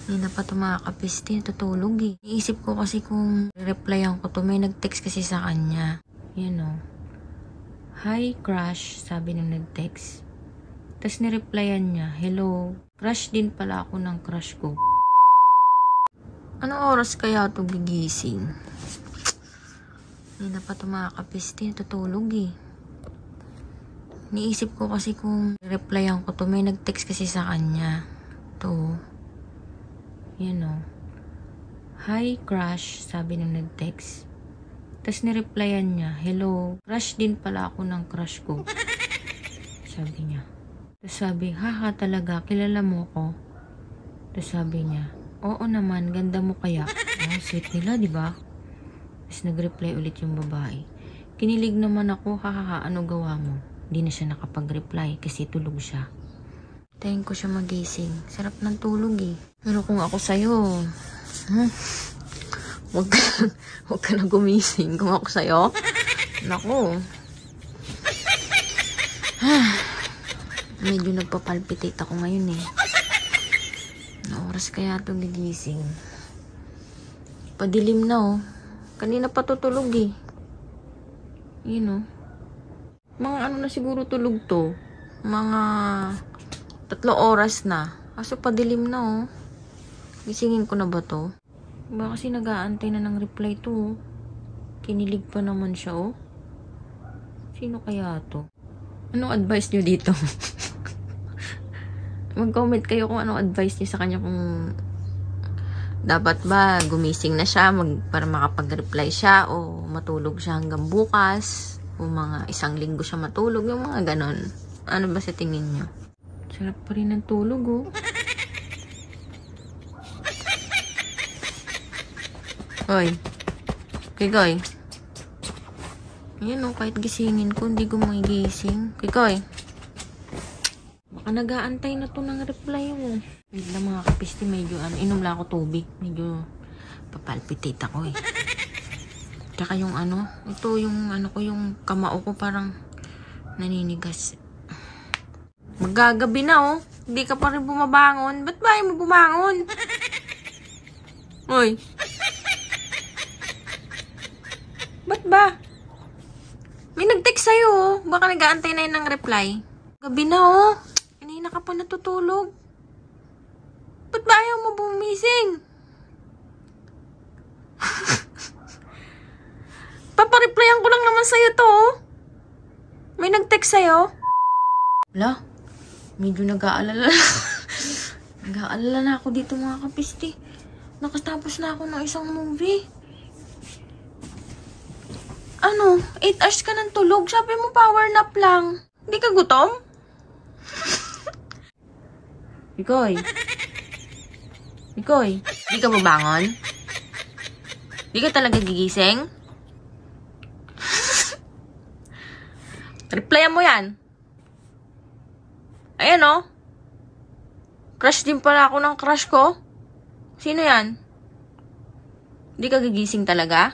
Hindi na pa ito mga kapisti, natutulog eh. Iisip ko kasi kung replyan ko to, may nag-text kasi sa kanya. Yan o. Hi crush, sabi nung nag-text. Tapos nireplyan niya, hello. Crush din pala ako ng crush ko. Anong oras kaya ito gigising? Hindi na pa ito mga kapisti, natutulog eh. Niisip ko kasi kung replyan ko to, may nag-text kasi sa kanya. To. Yan o. Hi crush, sabi nung nag-text. Tapos nireplyan niya, hello. Crush din pala ako ng crush ko. Sabi niya. Tapos sabi, haha talaga, kilala mo ko? Tapos sabi niya, oo naman, ganda mo kaya. Oh, sweet nila, di ba? Tapos nag-reply ulit yung babae. Kinilig naman ako, hahaha, ano gawa mo? Hindi na siya nakapag-reply kasi tulog siya. Tayin ko siya magising. Sarap ng tulog eh. Pero kung ako sa'yo, huwag ka na gumising. Kung ako sa'yo, naku. Medyo nagpapalpitate ako ngayon eh. Na oras kaya ito gigising? Padilim na oh. Kanina pa tutulog eh. Yun oh. Mga ano na siguro tulog to. Mga 3 oras na. Kaso padilim na oh. Gisingin ko na ba to? Ba kasi nag-aantay na ng reply to oh. Kinilig pa naman siya oh. Sino kaya to? Anong advice nyo dito? Mag-comment kayo kung anong advice nyo sa kanya kung dapat ba gumising na siya para makapag-reply siya o matulog siya hanggang bukas. O mga 1 linggo siya matulog. Yung mga ganon. Ano ba sa tingin nyo? Sarap pa rin ng tulog, oh. Hoy. Kikoy. Ayan, oh. Kahit gisingin ko, hindi ko magigising. Kikoy. Baka nag-aantay na to ng reply mo. Wait lang mga kapisti. Medyo, inom lang ako tubig. Medyo papalpitate ako, eh. Tsaka yung ito yung ko, yung kamao ko parang naninigas. Magagabi na oh. Hindi ka pa rin bumabangon. Ba't ba mo bumangon? Hoy. Ba't ba? May nag-text sa'yo oh. Baka nag-aantay na yun ng reply. Gabi na oh. Kanina ka pa natutulog. Ba't ba ayaw mo bumising? Papareplyan ko lang naman sa'yo to, oh. May nag-text sa'yo? Wala. Medyo nag-aalala. Nag-aalala na ako dito mga kapisti. Nakatapos na ako ng isang movie. 8 hours ka ng tulog. Sabi mo power nap lang. Hindi ka gutom? Ikoy. Ikoy. Hindi ka mabangon? Hindi ka talaga gigising? Replyan mo yan. Ayan oh. Crush din pala ako ng crush ko. Sino yan? Hindi ka gigising talaga?